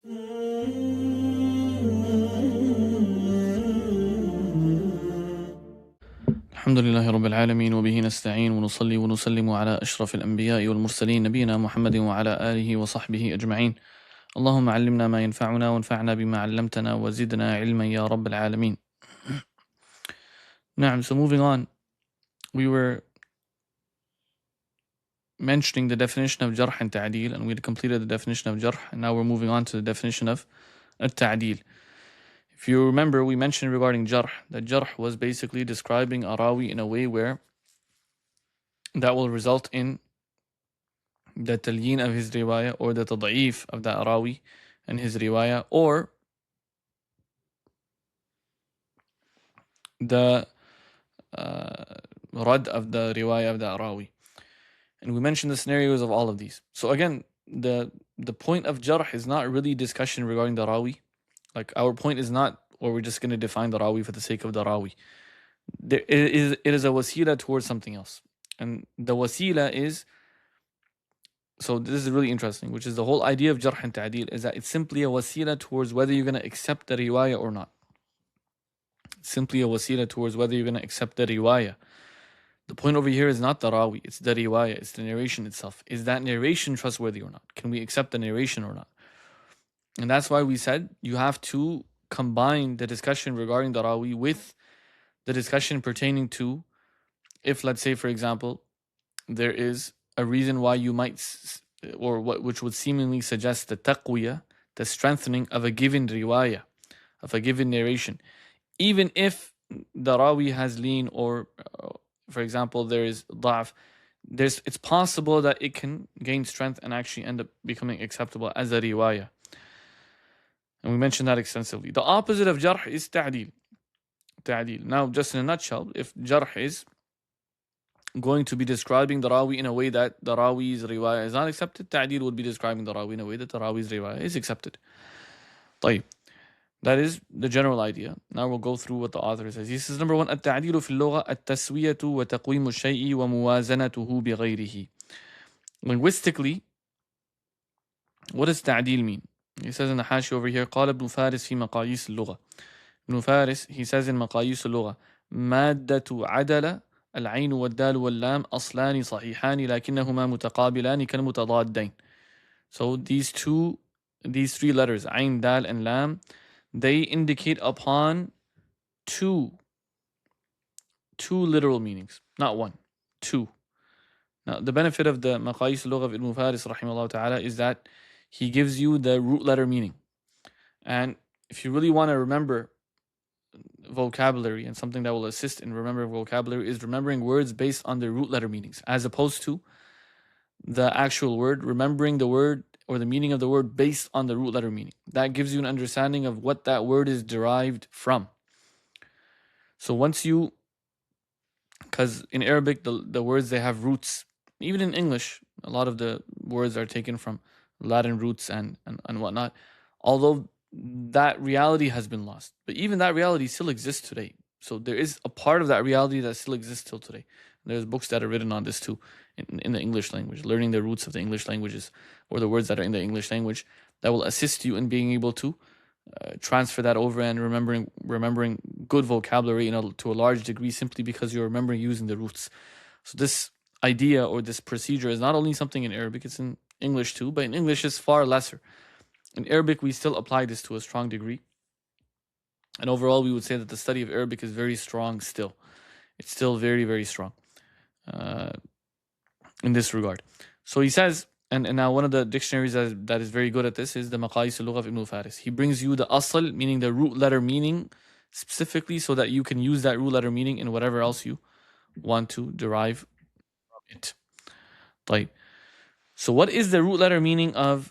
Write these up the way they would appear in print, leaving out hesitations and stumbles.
الحمد لله رب العالمين وبه نستعين ونصلي ونسلم على أشرف الأنبياء والمرسلين نبينا محمد وعلى آله وصحبه أجمعين. اللهم علمنا ما ينفعنا وانفعنا بما علمتنا وزدنا علما يا رب العالمين. So moving on, we were mentioning the definition of jarh and ta'dīl, and we had completed the definition of jarh, and now we're moving on to the definition of al-Taʿdīl. If you remember, we mentioned regarding jarh that jarh was basically describing a rawi in a way where that will result in the talyin of his riwayah, or the tad'īf of that rawi and his riwayah, or the rad of the riwayah of that rawi. And we mentioned the scenarios of all of these. So again, the point of jarh is not really discussion regarding the rawi. Like, our point is not, or we're just going to define the rawi for the sake of the rawi. It is a wasila towards something else. And the wasila is, so this is really interesting, which is the whole idea of jarh and ta'dīl, is that it's simply a wasila towards whether you're going to accept the riwayah or not. It's simply a wasila towards whether you're going to accept the riwayah. The point over here is not the rawi, it's the riwayah, it's the narration itself. Is that narration trustworthy or not? Can we accept the narration or not? And that's why we said you have to combine the discussion regarding the rawi with the discussion pertaining to, if, let's say, for example, there is a reason why you might, or which would seemingly suggest the taqwā, the strengthening of a given riwayah, of a given narration. Even if the rawi has lean, or for example, there is ḍabṭ, it's possible that it can gain strength and actually end up becoming acceptable as a riwayah. And we mentioned that extensively. The opposite of jarh is ta'dīl. Now, just in a nutshell, if jarh is going to be describing the rawi in a way that the rawi's riwayah is not accepted, ta'dīl would be describing the rawi in a way that the rawi's riwayah is accepted. طيب. That is the general idea. Now we'll go through what the author says. He says, number one, التعديل في اللغة التسوية وتقويم الشيء وموازنته بغيره. Linguistically, what does تعديل mean? He says in the hashi over here, قال ابن فارس في مقاييس اللغة. Ibn Faris, he says in مقاييس اللغة, مادة عدل العين والدال واللام أصلان صحيحان لكنهما متقابلان كالمتضادين. So these three letters, عين, دال, and lam, they indicate upon two literal meanings, not one, two. Now, the benefit of the maqayis al-lugha of Ibn Faris rahimahullah ta'ala is that he gives you the root letter meaning. And if you really want to remember vocabulary, and something that will assist in remembering vocabulary is remembering words based on their root letter meanings, as opposed to the actual word, remembering the word or the meaning of the word based on the root letter meaning. That gives you an understanding of what that word is derived from. So once you, because in Arabic, the words, they have roots. Even in English, a lot of the words are taken from Latin roots and whatnot. Although that reality has been lost. But even that reality still exists today. So there is a part of that reality that still exists till today. There's books that are written on this too, in the English language, learning the roots of the English languages, or the words that are in the English language, that will assist you in being able to transfer that over and remembering good vocabulary to a large degree, simply because you're remembering using the roots. So this idea or this procedure is not only something in Arabic, it's in English too, but in English it's far lesser. In Arabic, we still apply this to a strong degree. And overall, we would say that the study of Arabic is very strong still. It's still very, very strong in this regard. So he says, and now one of the dictionaries that is very good at this is the Maqayis al-Lugha of Ibn Faris. He brings you the asl, meaning the root letter meaning, specifically so that you can use that root letter meaning in whatever else you want to derive from it. طيب. So what is the root letter meaning of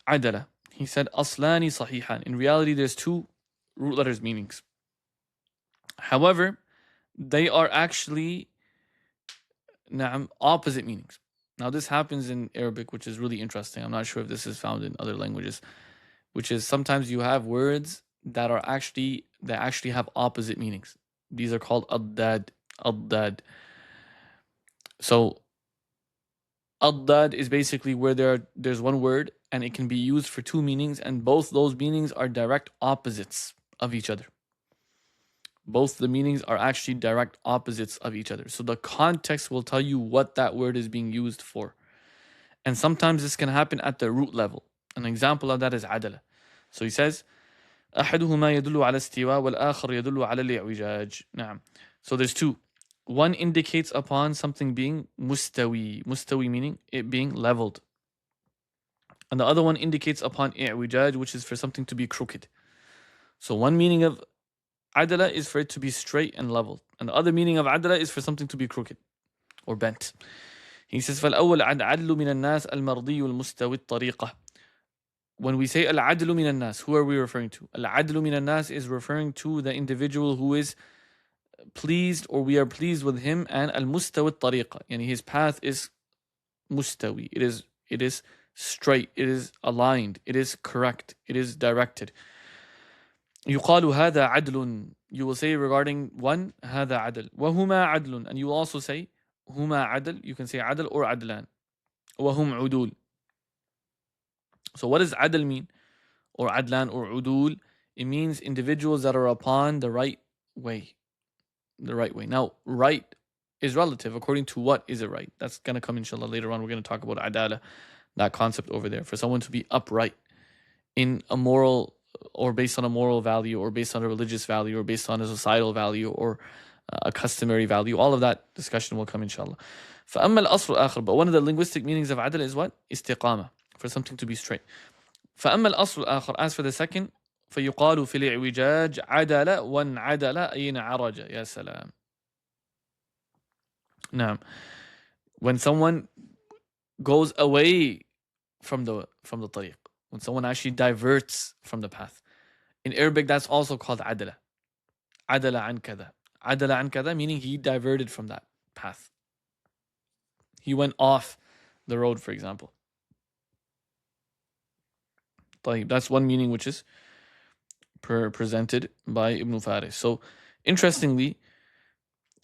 ʿadālah? He said, أصلان صحيحان. In reality, there's two root letters meanings. However, they are actually opposite meanings. Now this happens in Arabic, which is really interesting. I'm not sure if this is found in other languages, which is sometimes you have words that actually have opposite meanings. These are called ad-dad. So ad-dad is basically where there's one word and it can be used for two meanings, and both those meanings are direct opposites of each other. Both the meanings are actually direct opposites of each other. So the context will tell you what that word is being used for. And sometimes this can happen at the root level. An example of that is ʿadālah. So he says, أحدهما يدل على استواء والآخر يدل على الإعوجاج. نعم. So there's two. One indicates upon something being mustawi. Mustawi meaning it being leveled. And the other one indicates upon i'wijaj, which is for something to be crooked. So one meaning of ʿadālah is for it to be straight and leveled. And the other meaning of ዐadālah is for something to be crooked or bent. He says, فَالْأَوَّلْ عَدْلُ مِنَ النَّاسِ الْمَرْضِيُّ الْمُسْتَوِي الطَّرِيقَةِ. When we say al-'adlu min al-nas, who are we referring to? Al-'adlu min al-nas is referring to the individual who is pleased, or we are pleased with him, and al-mustawi al-tariqa, yani his path is mustawi, it is straight, it is aligned, it is correct, it is directed. يقال هذا عدل. You will say regarding one, هذا عدل. وهما عدل. And you will also say هما عدل. You can say عدل or عدلان. وهم عدول. So what does عدل mean? Or عدلان or عدول? It means individuals that are upon the right way. The right way. Now, right is relative. According to what is it right? That's going to come inshallah later on. We're going to talk about ዐدالة, that concept over there. For someone to be upright in a moral, or based on a moral value, or based on a religious value, or based on a societal value, or a customary value. All of that discussion will come inshallah. فأما الأصل الآخر, but one of the linguistic meanings of عدل is what? استقامة, for something to be straight. فأما الأصل الآخر, as for the second, فيقال في الإعوجاج عدل وانعدل أي عرج. يا سلام. نعم. When someone goes away from the tariq, when someone actually diverts from the path. In Arabic, that's also called ዐدلة. عدل عن كذا. عدل عن كذا, meaning he diverted from that path. He went off the road, for example. طيب, that's one meaning which is presented by Ibn Faris. So, interestingly,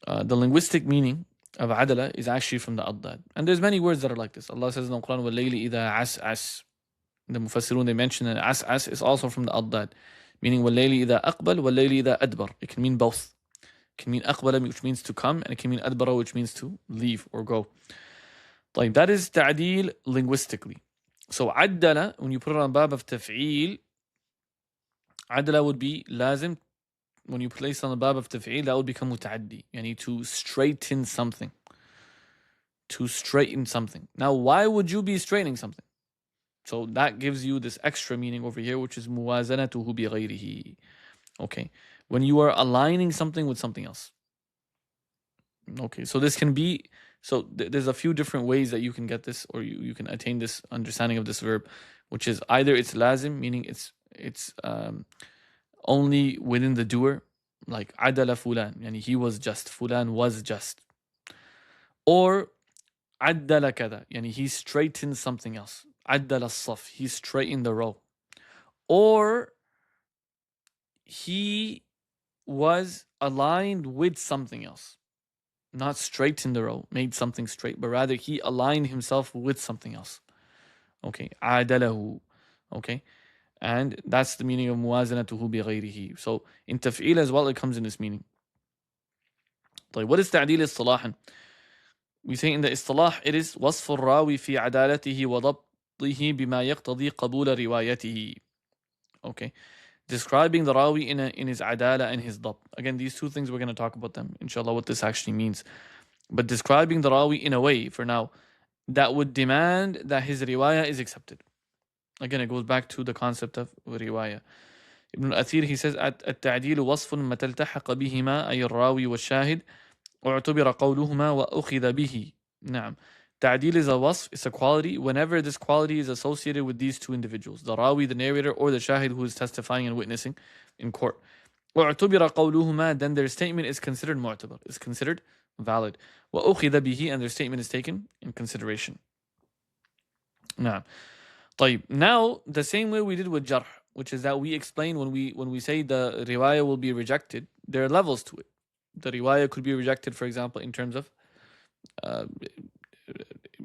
the linguistic meaning of ዐدلة is actually from the ضابط. And there's many words that are like this. Allah says in the Quran, وَاللَّيْلِ إِذَا عَسْعَسْ. The Mufassirun, they mention that as is also from the ضابط, meaning وَاللَّيْلِ إِذَا أَقْبَل وَاللَّيْلِ إِذَا أَدْبَر. It can mean both. It can mean أقبل, which means to come, and it can mean أدبر, which means to leave or go. طيب, that is تعديل linguistically. So عدل, when you put it on bab of تفعيل, عدل would be لازم. When you place on the bab of تفعيل, that would become متعدي, يعني to straighten something. To straighten something. Now, why would you be straightening something? So that gives you this extra meaning over here, which is موازنته بغيره. Okay, when you are aligning something with something else. Okay, so this can be, so there's a few different ways that you can get this, or you can attain this understanding of this verb, which is either it's lazim, meaning it's only within the doer, like عدل فلان, yani he was just, fulan was just. Or عدل كذا, yani he straightened something else. عدل الصف, he straightened the row. Or he was aligned with something else. Not straightened the row, made something straight, but rather he aligned himself with something else. Okay, عادله. Okay, and that's the meaning of موازنته بغيره. So in تفعيل as well, it comes in this meaning. طيب, what is تعديل اصطلاحا? We say in the istilah, it is وصف الراوي في عدالته وضبطه بما يقتضي قبول روايته. Okay, describing the rawi in his ዐدالة and his ضبط. Again, these two things, we're going to talk about them, inshallah, what this actually means. But describing the rawi in a way, for now, that would demand that his riwayah is accepted. Again, it goes back to the concept of riwayah. Ibn al-Athir, he says, التعديل وصف متى التحق بهما أي الراوي والشاهد اعتبر قولهما وأخذ به. نعم. Ta'dīl is a wasf, it's a quality, whenever this quality is associated with these two individuals, the rawi, the narrator, or the shahid who is testifying and witnessing in court. وَاعْتُبِرَ قَوْلُهُمَا, then their statement is considered mu'tabar, is considered valid. وَأُخِذَ بِهِ, and their statement is taken in consideration. Now, now the same way we did with jarh, which is that we explain when we say the riwayah will be rejected, there are levels to it. The riwayah could be rejected, for example, in terms of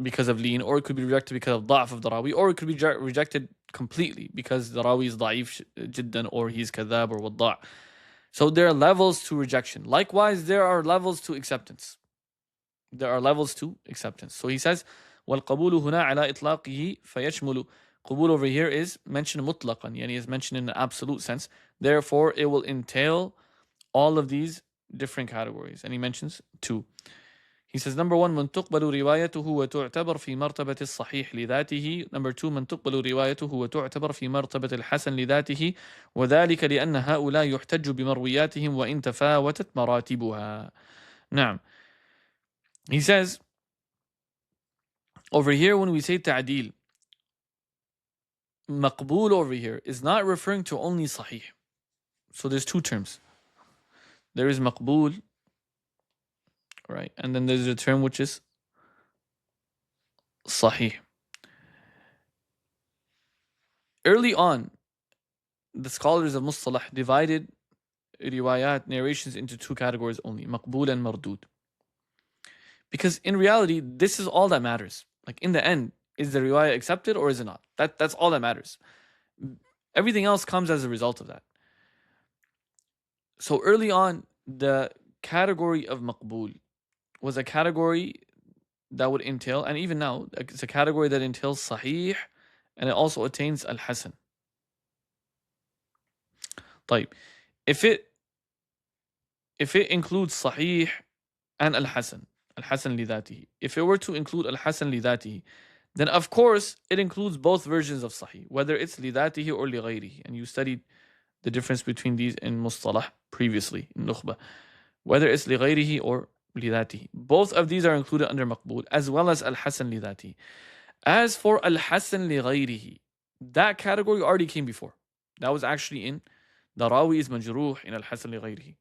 because of lean, or it could be rejected because of ضعف of the rawi, or it could be rejected completely because the rawi is ضعيف جدا, or he's كذاب or وضاع. So there are levels to rejection. Likewise, there are levels to acceptance. There are levels to acceptance. So he says, وَالْقَبُولُ هُنَا عَلَى إِطْلَاقِهِ فَيَشْمُلُ. Qabul over here is mentioned mutlaqan, yani is mentioned in an absolute sense. Therefore, it will entail all of these different categories. And he mentions two. He says, number one, من تقبل روايته وتعتبر في مرتبة الصحيح لذاته. Number two, من تقبل روايته وتعتبر في مرتبة الحسن لذاته. وذلك لأن هؤلاء يحتج بمروياتهم وإن تفاوتت مراتبها. نعم. He says, over here when we say ta'dīl, maqbul over here is not referring to only sahih. So there's two terms. There is maqbul, right? And then there's a term which is sahih. Early on, the scholars of mustalah divided riwayat, narrations, into two categories only, maqbul and mardud. Because in reality, this is all that matters. Like in the end, is the riwayah accepted or is it not? That's all that matters. Everything else comes as a result of that. So early on, the category of maqbul was a category that would entail, and even now, it's a category that entails sahih, and it also attains al-hasan. طيب, if it includes sahih and al-hasan lidatihi, if it were to include al-hasan lidatihi, then of course it includes both versions of sahih, whether it's lidatihi or lighayrihi. And you studied the difference between these in mustalah previously in nukhbah, whether it's lighayrihi or lidatihi. Both of these are included under maqbul, as well as al-hasan lidatihi. As for al-hasan lighayrihi, that category already came before. That was actually in the rawi is majruh in al-hasan lighayrihi.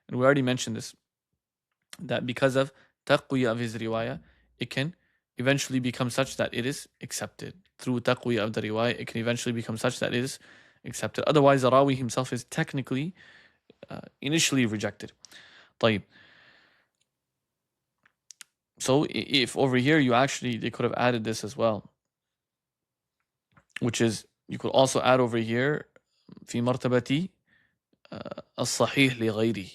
And we already mentioned this, that because of taqwā of his riwayah, it can eventually become such that it is accepted. Through taqwā of the riwayah, it can eventually become such that it is accepted. Otherwise, the rawi himself is technically initially rejected. طيب. So if over here they could have added this as well, which is, you could also add over here في مرتبة الصحيح لغيره.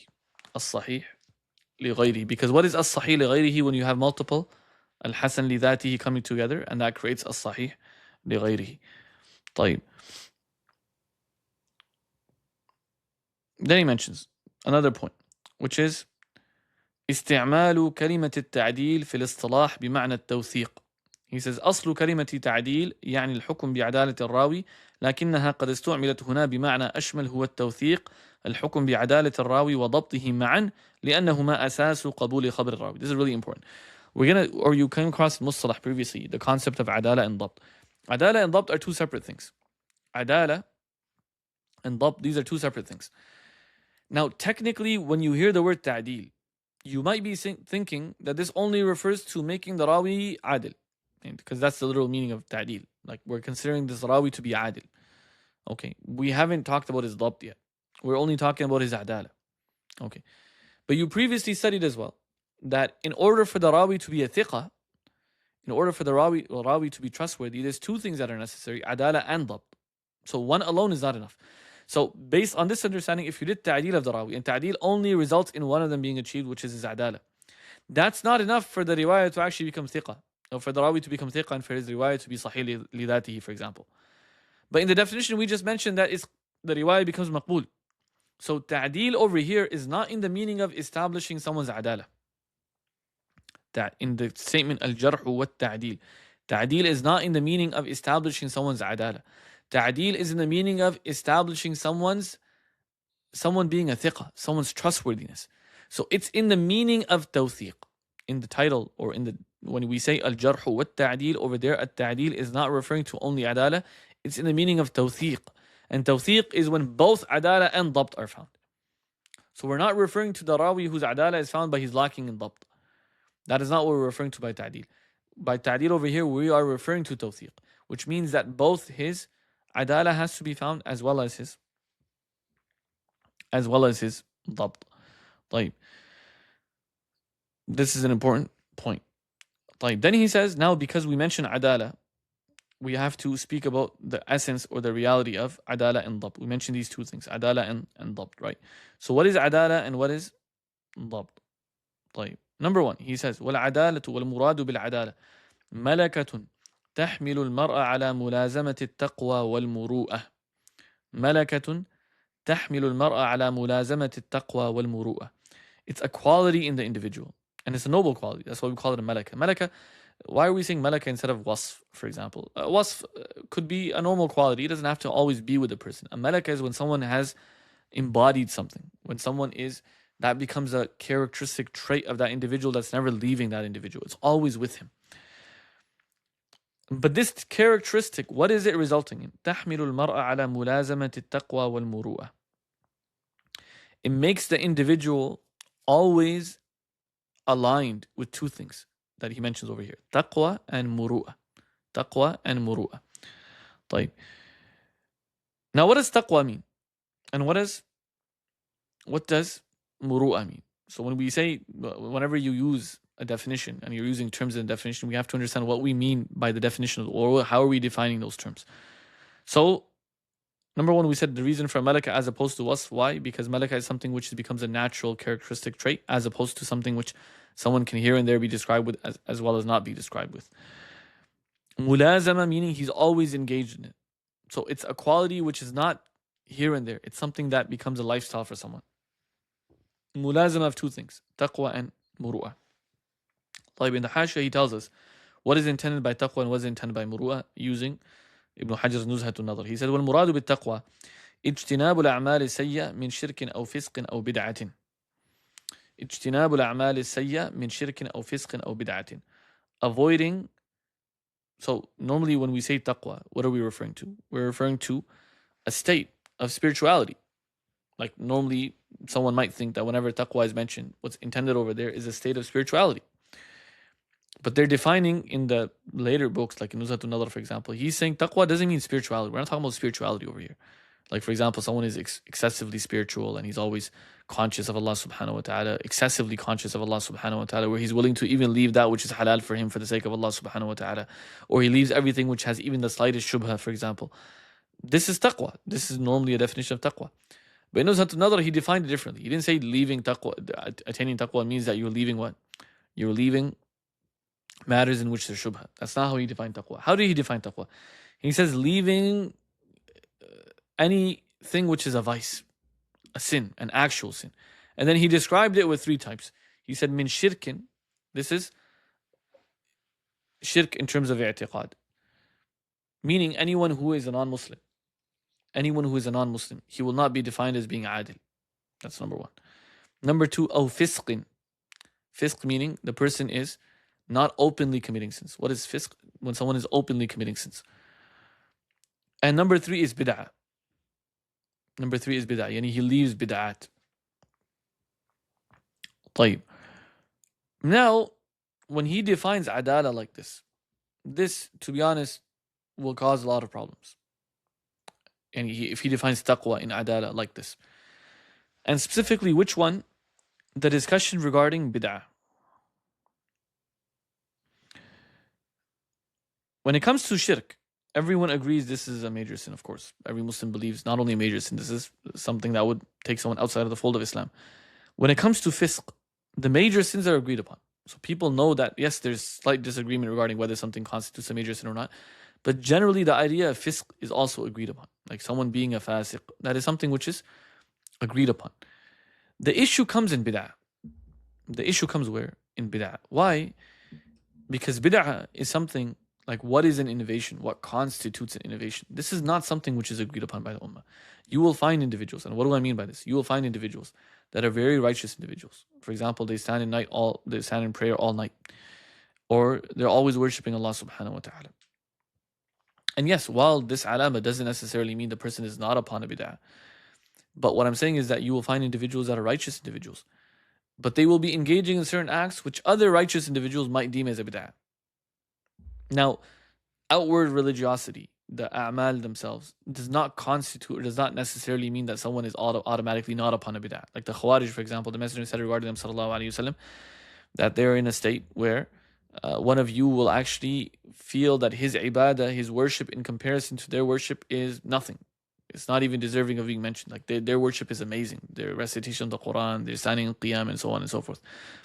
الصحيح لغيره. Because what is الصحيح لغيره when you have multiple al-hasan lidatihi coming together, and that creates الصحيح لغيره. طيب. Then he mentions another point, which is استعمال كلمة التعديل في الاصطلاح بمعنى التوثيق. He says أصل كلمة تعديل يعني الحكم بعدالة الراوي، لكنها قد استعملت هنا بمعنى أشمل هو التوثيق، الحكم بعدالة الراوي وضبطه معا، لأنهما أساس قبول خبر الراوي. This is really important. You came across mustalah previously, the concept of ʿadālah and ḍabṭ. ʿadālah and ḍabṭ are two separate things. ʿadālah and ḍabṭ, these are two separate things. Now, technically, when you hear the word ta'dīl, you might be thinking that this only refers to making the rawi adil, because that's the literal meaning of ta'dīl. Like, we're considering this rawi to be adil. Okay, we haven't talked about his ḍabṭ yet. We're only talking about his ʿadālah. Okay, but you previously studied as well that in order for the rawi to be a thiqah, in order for the rawi to be trustworthy, there's two things that are necessary, ዐadālah and ḍabṭ. So one alone is not enough. So based on this understanding, if you did ta'dīl of the rawi, and ta'dīl only results in one of them being achieved, which is his ዐadālah, that's not enough for the riwayah to actually become thiqah, or for the rawi to become thiqah, and for his riwayah to be sahih lidatihi, for example. But in the definition we just mentioned, that is, the riwayah becomes maqbul. So ta'dīl over here is not in the meaning of establishing someone's ዐadālah. That in the statement Al-Jarḥ wa-l-Taʿdīl, ta'dīl is not in the meaning of establishing someone's ዐadālah. Ta'dīl is in the meaning of establishing someone being a thiqah, someone's trustworthiness. So it's in the meaning of tawthiq. In the title, or when we say Al-Jarḥ wa-l-Taʿdīl over there, at-Taʿdīl is not referring to only ዐadālah, it's in the meaning of tawthiq. And tawthiq is when both ዐadālah and ḍabṭ are found. So we're not referring to the rawi whose ዐadālah is found but he's lacking in ḍabṭ. That is not what we're referring to by ta'dīl. By ta'dīl over here, we are referring to tawthiq, which means that both his ዐadālah has to be found as well as his ḍabṭ. طيب. This is an important point. Then he says, now because we mentioned adalah, we have to speak about the essence or the reality of adalah and ḍabṭ. We mentioned these two things, adalah and ḍabṭ, right? So what is adalah and what is ḍabṭ? Number one, he says, وَالْعَدَالَةُ وَالْمُرَادُ بِالْعَدَالَةِ مَلَكَةٌ تحمل المرء على ملازمة التقوى والمروءة. ملكة تحمل المرء على ملازمة التقوى والمروءة. It's a quality in the individual, and it's a noble quality. That's why we call it a malaka. Malaka, why are we saying malaka instead of wasf, for example? Wasf could be a normal quality. It doesn't have to always be with the person. A malaka is when someone has embodied something, when someone is, that becomes a characteristic trait of that individual that's never leaving that individual. It's always with him. But this characteristic, what is it resulting in? تحمل المرء على ملازمة التقوى والمروءة. It makes the individual always aligned with two things that he mentions over here. Taqwā and murūʻah. Taqwā and murūʻah. طيب. Now what does taqwā mean? And what does murūʻah mean? So when we say, whenever you use a definition and you're using terms in the definition, we have to understand what we mean by the definition, or how are we defining those terms. So number one, we said the reason for malaka as opposed to wasf. Why? Because malaka is something which becomes a natural characteristic trait, as opposed to something which someone can here and there be described with, as well as not be described with. Mulazama, meaning he's always engaged in it. So it's a quality which is not here and there. It's something that becomes a lifestyle for someone. Mulazama of two things, taqwa and murūʻah. In the Hashia, he tells us what is intended by taqwa and what is intended by murūʻah, using Ibn Hajar's Nuzhatun Nadhr. He said, وَالْمُرَادُ بِالتَّقْوَى اجتناب الأعمال السيئة من شرك أو فسق أو بدعة. اجتناب الأعمال السيئة من شرك أو فسق أو بدعة. Avoiding. So normally when we say taqwa, what are we referring to? We're referring to a state of spirituality. Like normally someone might think that whenever taqwa is mentioned, what's intended over there is a state of spirituality. But they're defining in the later books, like in Nuzhatun Nadhr, for example, he's saying taqwa doesn't mean spirituality. We're not talking about spirituality over here. Like, for example, someone is excessively spiritual and he's always conscious of Allah subhanahu wa ta'ala, excessively conscious of Allah subhanahu wa ta'ala, where he's willing to even leave that which is halal for him for the sake of Allah subhanahu wa ta'ala, or he leaves everything which has even the slightest shubha, for example. This is taqwa. This is normally a definition of taqwa. But in Nuzhatun Nadhr, he defined it differently. He didn't say leaving taqwa, attaining taqwa means that you're leaving what? You're leaving matters in which there's shubha. That's not how he defined taqwa. How did he define taqwa? He says leaving anything which is a vice, a sin, an actual sin. And then he described it with three types. He said min shirkin. This is shirk in terms of i'tiqad, meaning anyone who is a non-Muslim. Anyone who is a non-Muslim, he will not be defined as being adil. That's number one. Number two, aw fisqin. Fisq meaning the person is not openly committing sins. What is fisq? When someone is openly committing sins. And number three is bid'ah. Number three is bid'ah. Yani he leaves bid'at. طيب. Now, when he defines adalah like this, to be honest, will cause a lot of problems. And if he defines taqwa in adalah like this. And specifically, which one? The discussion regarding bid'ah. When it comes to shirk, everyone agrees this is a major sin, of course. Every Muslim believes not only a major sin, this is something that would take someone outside of the fold of Islam. When it comes to fisq, the major sins are agreed upon. So people know that, yes, there's slight disagreement regarding whether something constitutes a major sin or not. But generally, the idea of fisq is also agreed upon. Like someone being a fasiq, that is something which is agreed upon. The issue comes in bid'ah. The issue comes where? In bid'ah. Why? Because bid'ah is something like, what is an innovation? What constitutes an innovation? This is not something which is agreed upon by the ummah. You will find individuals, and what do I mean by this? You will find individuals that are very righteous individuals. For example, they stand in prayer all night, or they're always worshipping Allah subhanahu wa ta'ala. And yes, while this alama doesn't necessarily mean the person is not upon a bid'ah, but what I'm saying is that you will find individuals that are righteous individuals, but they will be engaging in certain acts which other righteous individuals might deem as a bid'ah. Now, outward religiosity, the a'mal themselves, does not constitute or does not necessarily mean that someone is automatically not upon a bid'ah. Like the Khawarij, for example, the Messenger said regarding them, sallallahu alayhi wasallam, that they're in a state where one of you will actually feel that his ibadah, his worship in comparison to their worship is nothing. It's not even deserving of being mentioned. Like their worship is amazing. Their recitation of the Quran, their standing in qiyam, and so on and so forth.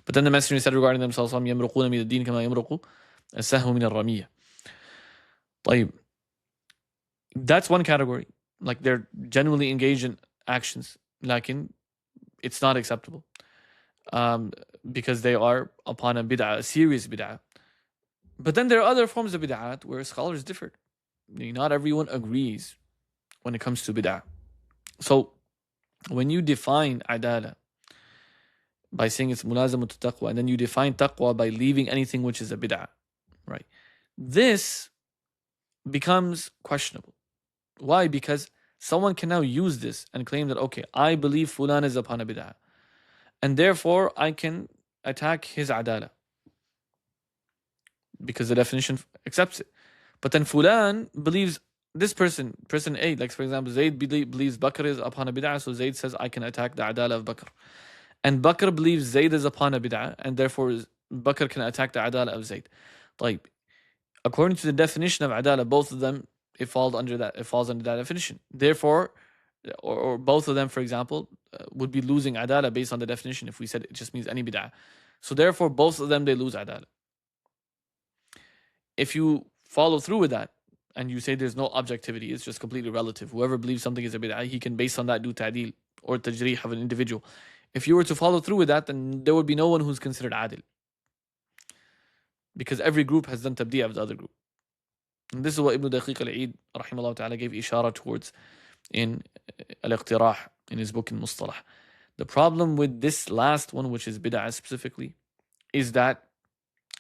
But then the Messenger said regarding themselves, يَمْرُقُونَ مِنَ الدِّينِ كَمَا يَمْرُقُ السَّهْمُ مِنَ الرَّمِيَّةِ. طيب, that's one category. Like they're genuinely engaged in actions, lakin it's not acceptable. Because they are upon a bid'ah, a serious bid'ah. But then there are other forms of bid'ah where scholars differ. Not everyone agrees when it comes to bid'ah. So when you define adalah by saying it's mulazamut taqwā, and then you define taqwā by leaving anything which is a bid'ah, right? This becomes questionable. Why? Because someone can now use this and claim that, okay, I believe fulan is upon a bid'ah, and therefore I can attack his adalah because the definition accepts it. But then fulan believes this person A, like for example, Zayd believes Bakr is upon a bid'ah, so Zayd says I can attack the adalah of Bakr. And Bakr believes Zayd is upon a bid'ah, and therefore Bakr can attack the adalah of Zayd. Like, according to the definition of adalah, both of them, it falls under that definition. Therefore, or both of them, for example, would be losing adalah based on the definition if we said it just means any bid'ah. So therefore, both of them, they lose adalah. If you follow through with that, and you say there's no objectivity, it's just completely relative. Whoever believes something is a bid'ah, he can based on that do ta'dīl or tajreeh of an individual. If you were to follow through with that, then there would be no one who's considered adil. Because every group has done tabdi' of the other group. And this is what Ibn Daqiq al-Eid, rahimahullah ta'ala, gave ishara towards in al-Iqtirāḥ, in his book in Mustalah. The problem with this last one, which is bid'ah specifically, is that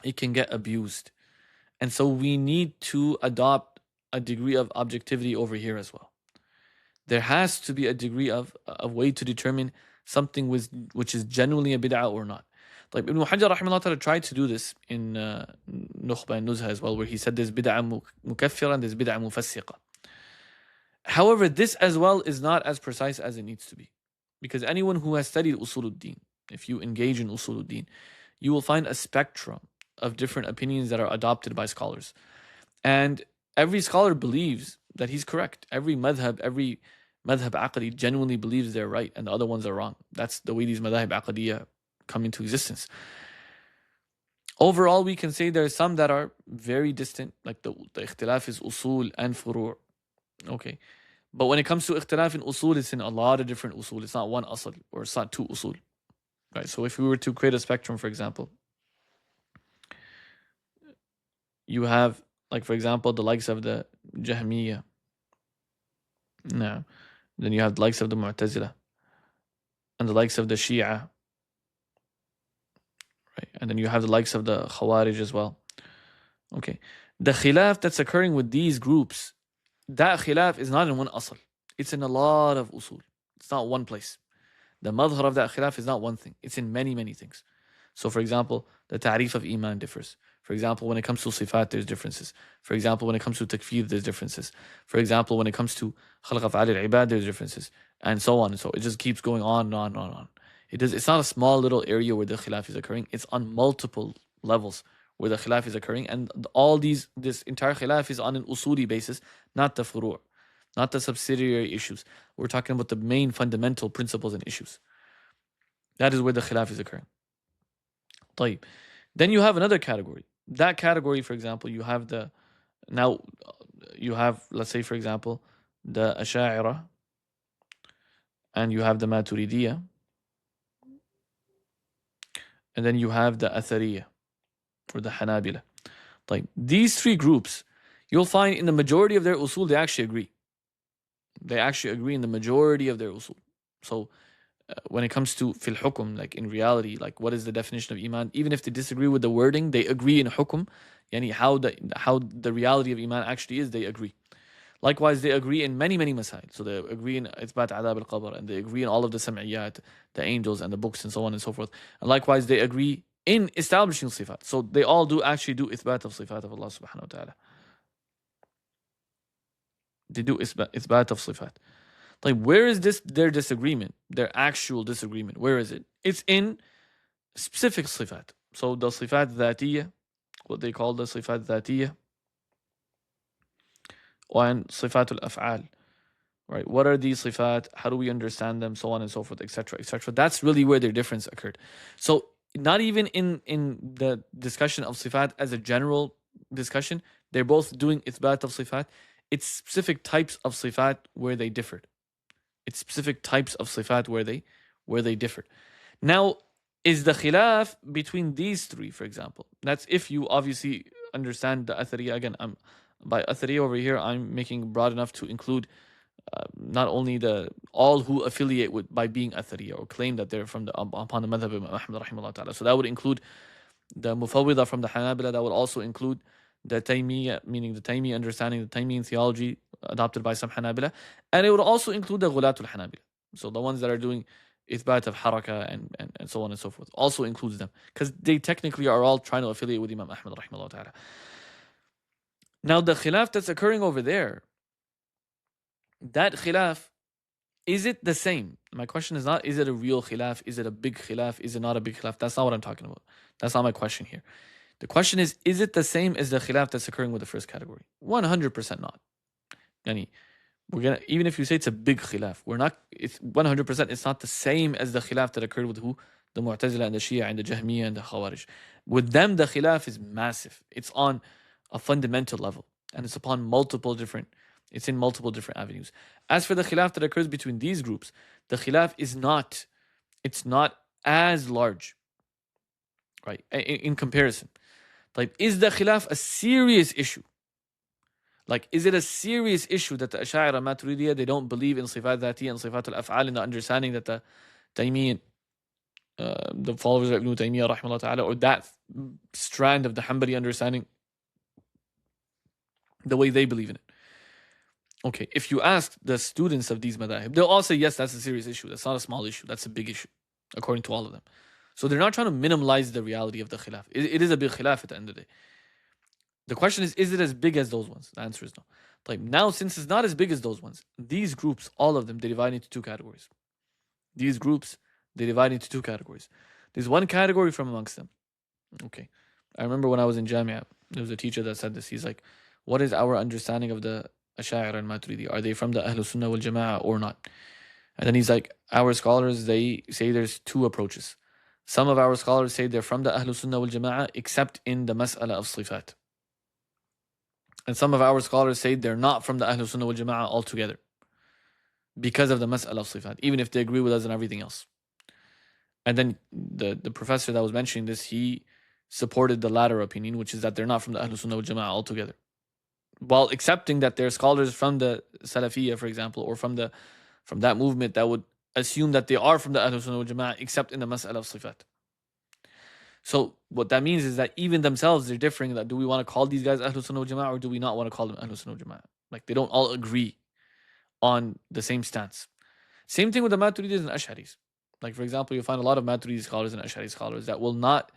it can get abused. And so we need to adopt a degree of objectivity over here as well. There has to be a degree of a way to determine something which is genuinely a bid'ah or not. Like Ibn Hajar rahimahullah ta'ala tried to do this in Nukhba and Nuzha as well, where he said there's bid'ah mukaffira and there's bid'ah mufassiqa. However, this as well is not as precise as it needs to be. Because anyone who has studied usuluddin, if you engage in usuluddin, you will find a spectrum of different opinions that are adopted by scholars. And every scholar believes that he's correct. Every madhab aqadi genuinely believes they're right and the other ones are wrong. That's the way these madhab aqadiyya come into existence. Overall, we can say there are some that are very distant, like the ikhtilaf is usul and furu'. Okay. But when it comes to ikhtilaf in usul, it's in a lot of different usul. It's not one asl, or it's not two usul. Right? So if we were to create a spectrum, for example, you have, like for example, the likes of the Jahmiyyah. No. Then you have the likes of the Mu'tazila. And the likes of the Shia. Right? And then you have the likes of the Khawarij as well. Okay. The khilaf that's occurring with these groups, that khilaf is not in one asl. It's in a lot of usul. It's not one place. The madhhar of that khilaf is not one thing. It's in many, many things. So for example, the ta'rif of iman differs. For example, when it comes to sifat, there's differences. For example, when it comes to takfir, there's differences. For example, when it comes to khalq af'al al-ibad, there's differences. And so on and so. It just keeps going on and on and on. It's not a small little area where the khilaf is occurring. It's on multiple levels where the khilaf is occurring. And this entire khilaf is on an usuli basis, not the furu', not the subsidiary issues. We're talking about the main fundamental principles and issues. That is where the khilaf is occurring. طيب. Then you have another category. That category, for example, you have let's say, for example, the Asha'ira, and you have the Maturidiyya, and then you have the Athariyya, or the Hanabila. Like these three groups, you'll find in the majority of their usul, they actually agree. They actually agree in the majority of their usul. So when it comes to fil hukum, like in reality, like what is the definition of iman, even if they disagree with the wording, they agree in hukum, yani how the reality of iman actually is, they agree. Likewise, they agree in many, many masail. So they agree in ithbat adab al-qabr, and they agree in all of the sam'iyat, the angels and the books and so on and so forth. And likewise, they agree in establishing sifat. So they all actually do ithbat of sifat of Allah subhanahu wa ta'ala. They do ithbat of sifat. Like, where is their disagreement, their actual disagreement? Where is it? It's in specific sifat. So the sifat dhatiyya, what they call the صفات ذاتية and صفات الأفعال. Right? What are these صفات? How do we understand them? So on and so forth, etc., etc. That's really where their difference occurred. So not even in the discussion of صفات as a general discussion, they're both doing إثبات of صفات. It's specific types of صفات where they differed. It's specific types of صفات where they differed. Now, is the khilaf between these three, for example? That's if you obviously understand the athariya. Again, by athariya over here, I'm making broad enough to include not only all who affiliate with by being athariya or claim that they're from upon the madhab of Imam Ahmad rahimahullah ta'ala. So that would include the mufawwidah from the Hanabila. That would also include the Taymiyyah, meaning the Taymiyyah understanding, the Taymiyyan theology adopted by some Hanabila, and it would also include the ghulatul Hanabila. So the ones that are doing ithbat of haraka and so on and so forth also includes them, because they technically are all trying to affiliate with Imam Ahmad rahimahullah ta'ala. Now the khilaf that's occurring over there, that khilaf, is it the same? My question is not, is it a real khilaf? Is it a big khilaf? Is it not a big khilaf? That's not what I'm talking about. That's not my question here. The question is it the same as the khilaf that's occurring with the first category? 100% not. Yani, even if you say it's a big khilaf, it's 100%, it's not the same as the khilaf that occurred with who? The Mu'tazila and the Shia and the Jahmiyyah and the Khawarij. With them, the khilaf is massive. It's on a fundamental level, and it's in multiple different avenues. As for the khilaf that occurs between these groups, the khilaf is not as large, right, in comparison. Like, is the khilaf a serious issue? Like, is it a serious issue that the Ash'ari Maturidiyya, they don't believe in Sifat Dhati and Sifat al-Af'al, in the understanding that the Taymiyyan, the followers of Ibn Taymiyyah rahimahullah ta'ala, or that strand of the Hanbali understanding, the way they believe in it? Okay, if you ask the students of these madahib, they'll all say, yes, that's a serious issue. That's not a small issue. That's a big issue, according to all of them. So they're not trying to minimize the reality of the khilaf. It is a big khilaf at the end of the day. The question is it as big as those ones? The answer is no. Like, now, since it's not as big as those ones, these groups, all of them, they divide into two categories. There's one category from amongst them. Okay. I remember when I was in Jamia, there was a teacher that said this. He's like, what is our understanding of the Ash'ari and Maturidi? Are they from the Ahlus Sunnah wal Jama'ah or not? And then he's like, our scholars, they say there's two approaches. Some of our scholars say they're from the Ahlus Sunnah wal Jama'ah except in the mas'ala of sifat. And some of our scholars say they're not from the Ahlus Sunnah wal Jama'ah altogether because of the mas'ala of sifat, even if they agree with us and everything else. And then the professor that was mentioning this, he supported the latter opinion, which is that they're not from the Ahlus Sunnah wal Jama'ah altogether, while accepting that they're scholars from the Salafiyya, for example, or from that movement that would assume that they are from the Ahlus Sunnah wal Jama'ah except in the mas'ala of sifat. So what that means is that even themselves, they're differing. That do we want to call these guys Ahlus Sunnah wal Jama'ah or do we not want to call them Ahlus Sunnah wal Jama'ah? Like, they don't all agree on the same stance. Same thing with the Maturidis and Ash'aris. Like, for example, you'll find a lot of Maturidi scholars and Ash'ari scholars that will not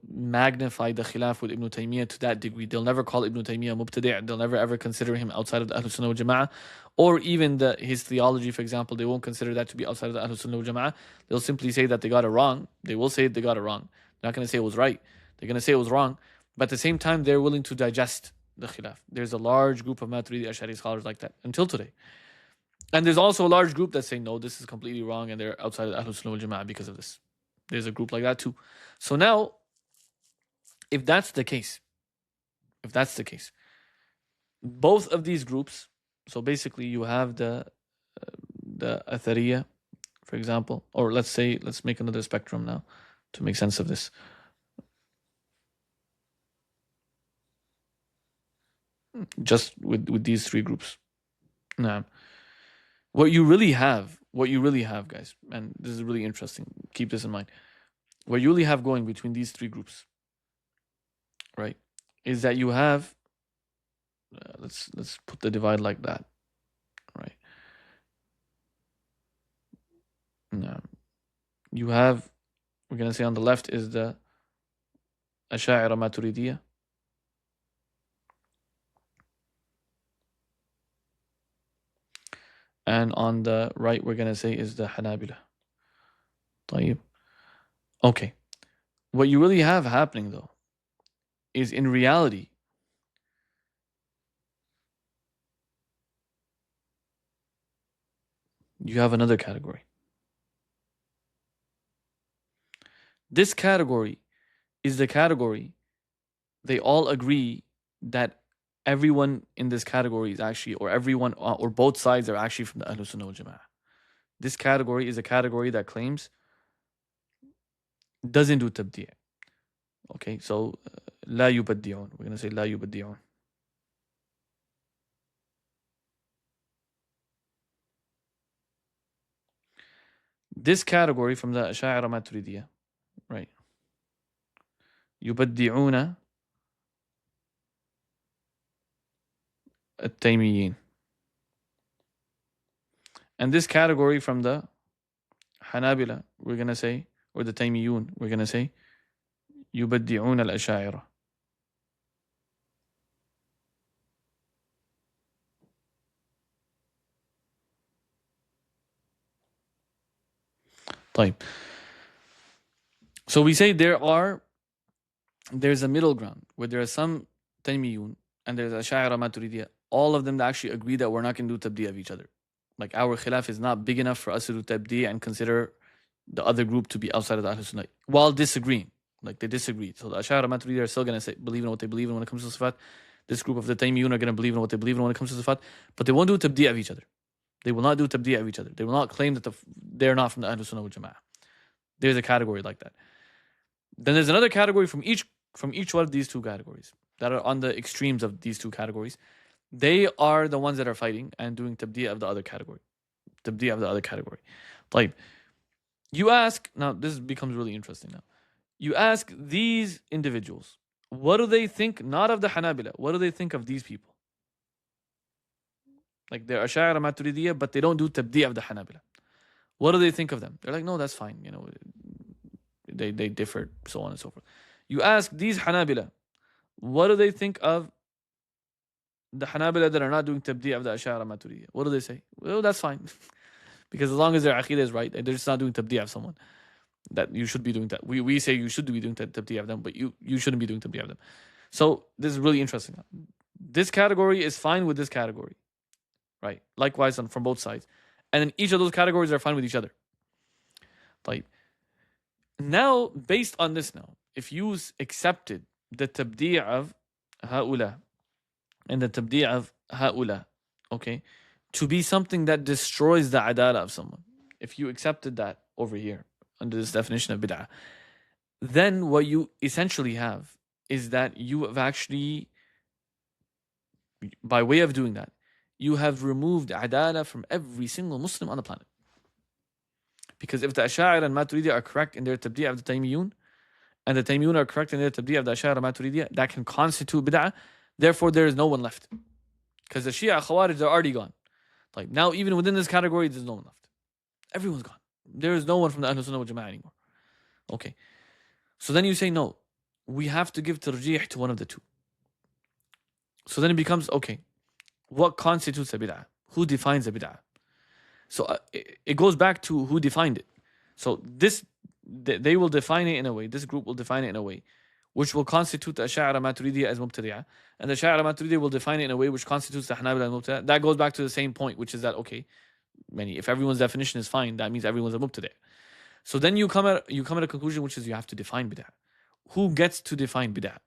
magnify the khilaf with Ibn Taymiyyah to that degree. They'll never call Ibn Taymiyyah mubtadi'. They'll never ever consider him outside of the Ahlus Sunnah wal Jama'ah, or even his theology, for example. They won't consider that to be outside of the Ahlus Sunnah wal Jama'ah. They'll simply say that they got it wrong. They will say they got it wrong. They're not going to say it was right. They're going to say it was wrong. But at the same time, they're willing to digest the khilaf. There's a large group of Maturidi Ash'ari scholars like that until today. And there's also a large group that say, no, this is completely wrong, and they're outside of the Ahlus Sunnah wal Jama'ah because of this. There's a group like that too. So now, if that's the case, both of these groups, so basically you have the Athariya, for example, or let's make another spectrum now to make sense of this. Just with these three groups. Now, what you really have, guys, and this is really interesting, keep this in mind. What you really have going between these three groups, right, is that you have, let's put the divide like that, right? Now, you have, we're going to say on the left is the Ash'ari Maturidiyya, and on the right we're going to say is the Hanabila. طيب. Okay. What you really have happening though is in reality you have another category. This category is the category they all agree that everyone in this category is actually, or everyone, or both sides are actually from the Ahlul Sunnah wal Jama'ah. This category is a category that claims doesn't do tabdi'. Okay, so لا يبدعون. We're going to say لا يبدعون. This category from the Ash'ari Maturidiyya, right? يبدعون التيميين. And this category from the Hanabila, we're going to say, or the Taymiyun, we're going to say يبدعون الأشاعرة. طيب. So we say there's a middle ground where there are some Taymiyun and there's Ash'ari Maturidiyya. All of them that actually agree that we're not going to do tabdi' of each other. Like our khilaf is not big enough for us to do tabdi' and consider the other group to be outside of the Ahlul Sunnah while disagreeing. Like they disagree. So the Ash'ari Maturidiyya are still going to believe in what they believe in when it comes to sifat. This group of the Taymiyun are going to believe in what they believe in when it comes to sifat. But they won't do tabdi' of each other. They will not do tabdi' of each other. They will not claim that they're not from the Ahlul Sunnah wal Jama'ah. There's a category like that. Then there's another category from each one of these two categories that are on the extremes of these two categories. They are the ones that are fighting and doing tabdi' of the other category. Tabdi' of the other category. Like, you ask, now this becomes really interesting now. You ask these individuals, what do they think, not of the Hanabila, what do they think of these people? Like they're Ash'ari Maturidiyya, but they don't do tabdi' of the Hanabila. What do they think of them? They're like, no, that's fine. You know, they differ, so on and so forth. You ask these Hanabila, what do they think of the Hanabila that are not doing tabdi' of the Ash'ari Maturidiyya? What do they say? Well, that's fine. Because as long as their aqidah is right, they're just not doing tabdi' of someone. That you should be doing that. We say you should be doing tabdi' of them, but you shouldn't be doing tabdi' of them. So this is really interesting. This category is fine with this category. Right? Likewise from both sides. And then each of those categories are fine with each other. Like, now, based on this now, if you accepted the tabdi' of ha'ula and the tabdi' of ha'ula, okay, to be something that destroys the adalah of someone, if you accepted that over here, under this definition of bid'ah, then what you essentially have is that you have actually, by way of doing that, you have removed adalah from every single Muslim on the planet. Because if the Ash'ari and Maturidiyya are correct in their tabdi' of the Taymiyun, and the Taymiyun are correct in their tabdi' of the Ash'ari and Maturidiyya, that can constitute bid'ah. Therefore, there is no one left. Because the Shia Khawarij are already gone. Like now, even within this category, there's no one left. Everyone's gone. There is no one from the Ahlul Sunnah wal Jama'ah anymore. Okay. So then you say, no, we have to give tarjih to one of the two. So then it becomes, okay, what constitutes a bid'ah? Who defines a bid'ah? So it goes back to who defined it. So they will define it in a way, this group will define it in a way, which will constitute the Ash'ari Maturidiyya as mubtadi'ah, and the Ash'ari Maturidiyya will define it in a way which constitutes the Hanabila as mubtadi'ah. That goes back to the same point, which is that, okay, if everyone's definition is fine, that means everyone's a mubtadi'. So then you come at a conclusion, which is you have to define bid'ah. Who gets to define bid'ah?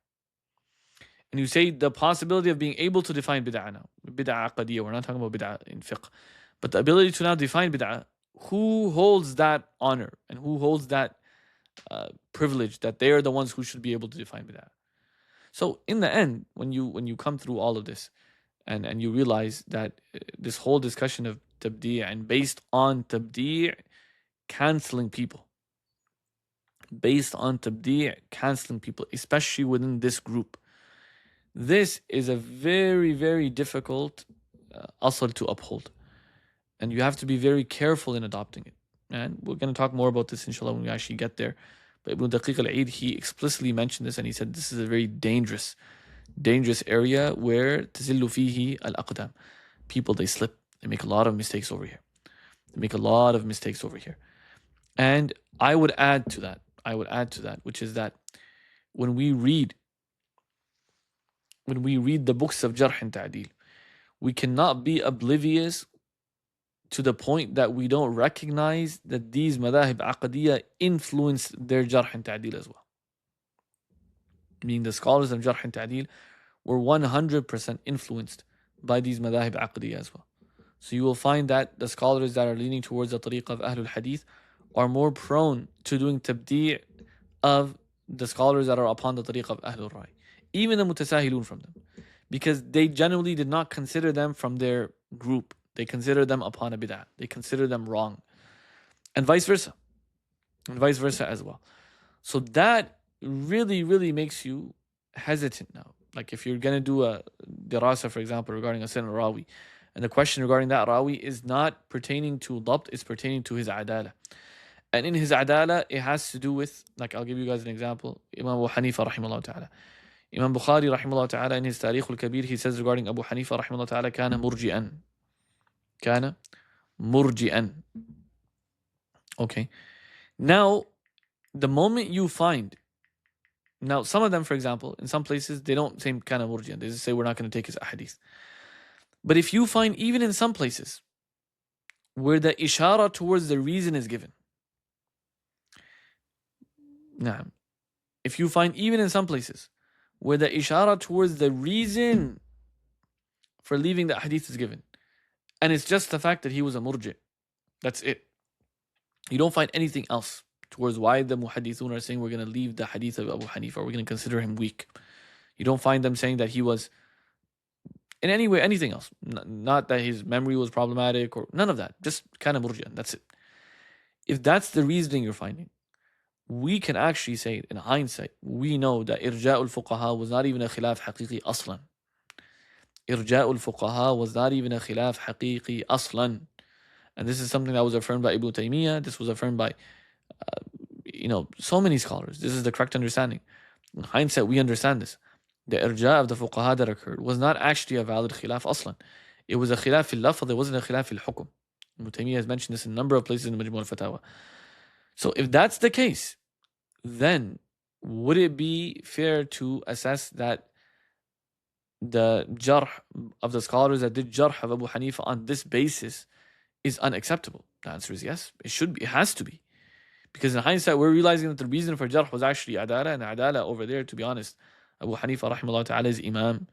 And you say the possibility of being able to define bid'ah now. Bid'ah aqadiyya, we're not talking about bid'ah in fiqh. But the ability to now define bid'ah, who holds that honor and who holds that privilege that they are the ones who should be able to define bid'ah? So in the end, when you come through all of this and you realize that this whole discussion of tabdi' and based on tabdi' canceling people, especially within this group, this is a very, very difficult asl to uphold. And you have to be very careful in adopting it. And we're going to talk more about this, inshallah, when we actually get there. But Ibn Daqiq al-Eid, he explicitly mentioned this, and he said this is a very dangerous area where tazillu fihi al-aqdam. People, they slip. They make a lot of mistakes over here. And I would add to that, which is that when we read when we read the books of Jarḥ and Taʿdīl, we cannot be oblivious to the point that we don't recognize that these madahib aqadiyya influenced their Jarḥ and Taʿdīl as well. Meaning the scholars of Jarḥ and Taʿdīl were 100% influenced by these madahib aqadiyya as well. So you will find that the scholars that are leaning towards the tariq of Ahlul Hadith are more prone to doing tabdi' of the scholars that are upon the tariq of Ahlul Rai, even the mutasahilun from them, because they generally did not consider them from their group. They consider them upon a bid'ah. They consider them wrong, and vice versa as well. So that really makes you hesitant now. Like if you're going to do a dirasa, for example, regarding a certain rawi, and the question regarding that rawi is not pertaining to ḍabṭ, it's pertaining to his ʿadālah. And in his ʿadālah, it has to do with, like I'll give you guys an example, Imam Abu Hanifa rahimahullah ta'ala. Imam Bukhari rahimahullah ta'ala in his Tarikh al-Kabir, he says regarding Abu Hanifa rahimahullah ta'ala, كان مرجئا. Okay. Now, the moment you find, now some of them, for example, in some places, they don't say kana murji'an. They just say we're not going to take his ahadith. But if you find even in some places where the ishara towards the reason is given, if you find even in some places where the ishara towards the reason for leaving the hadith is given, and it's just the fact that he was a murji', that's it. You don't find anything else towards why the muhaddithun are saying we're going to leave the hadith of Abu Hanifa, we're going to consider him weak. You don't find them saying that he was in any way anything else. Not that his memory was problematic or none of that. Just kind of murji'an, that's it. If that's the reasoning you're finding, we can actually say in hindsight, we know that irja'ul fuqaha was not even a khilaf haqiqi aslan. Irja'ul fuqaha was not even a khilaf haqiqi aslan. And this is something that was affirmed by Ibn Taymiyyah. This was affirmed by, so many scholars. This is the correct understanding. In hindsight, we understand this. The irja' of the fuqaha that occurred was not actually a valid khilaf aslan. It was a khilaf fil-lafz, it wasn't a khilaf fil-hukm. Ibn Taymiyyah has mentioned this in a number of places in the Majmu' al-Fatawa. So if that's the case, then would it be fair to assess that the jarh of the scholars that did jarh of Abu Hanifa on this basis is unacceptable? The answer is yes. It should be. It has to be. Because in hindsight, we're realizing that the reason for jarh was actually adalah, and adalah over there, to be honest, Abu Hanifa rahimahullah ta'ala is Imam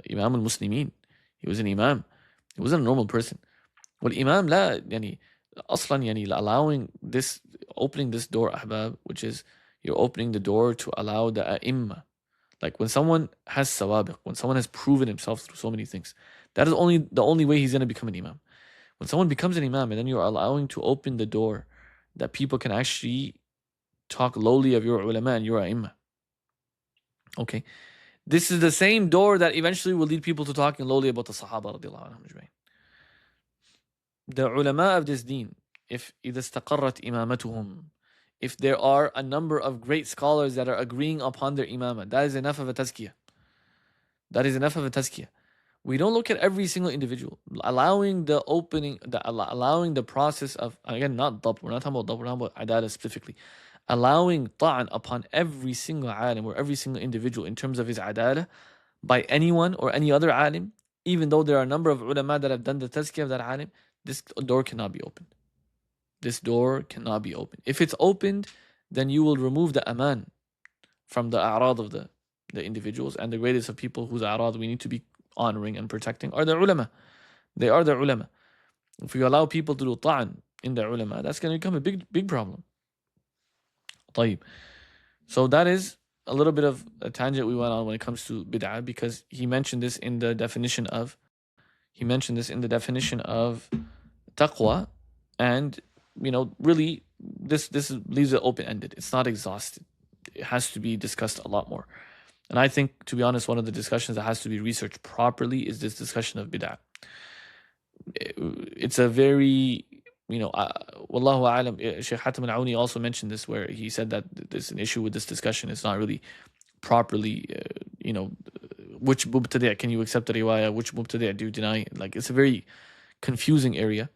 al-Muslimin. He was an Imam. He wasn't a normal person. Well, Imam la, aslan, allowing this, opening this door, ahbab, which is you're opening the door to allow the a'imma. Like when someone has sawabiq, when someone has proven himself through so many things, that is the only way he's going to become an Imam. When someone becomes an Imam and then you're allowing to open the door that people can actually talk lowly of your ulama and your a'imma. Okay. This is the same door that eventually will lead people to talking lowly about the Sahaba radiallahu anhum ajma'in. The ulama of this deen, if إذا استقرت إمامتهم, if there are a number of great scholars that are agreeing upon their imamah, that is enough of a tazkiyah. That is enough of a tazkiyah. We don't look at every single individual. Allowing the opening, allowing the process of, again, not ḍabṭ, we're not talking about ḍabṭ, we're talking about ʿadālah specifically. Allowing ta'an upon every single alim or every single individual in terms of his adalah by anyone or any other alim, even though there are a number of ulama that have done the tazkiyah of that alim, this door cannot be opened. This door cannot be opened. If it's opened, then you will remove the aman from the a'rad of the individuals, and the greatest of people whose a'rad we need to be honoring and protecting are the ulama. They are the ulama. If you allow people to do ta'an in the ulama, that's going to become a big problem. طيب. So that is a little bit of a tangent we went on when it comes to bid'ah, because he mentioned this in the definition of taqwā, and really this leaves it open-ended. It's not exhausted. It has to be discussed a lot more. And I think, to be honest, one of the discussions that has to be researched properly is this discussion of bid'ah. It's a very, wallahu a'lam, Shaykh Hatim al-Auni also mentioned this, where he said that there's an issue with this discussion. It's not really properly, which mubtadi' can you accept the riwayah, which mubtadi' do you deny? Like, it's a very confusing area.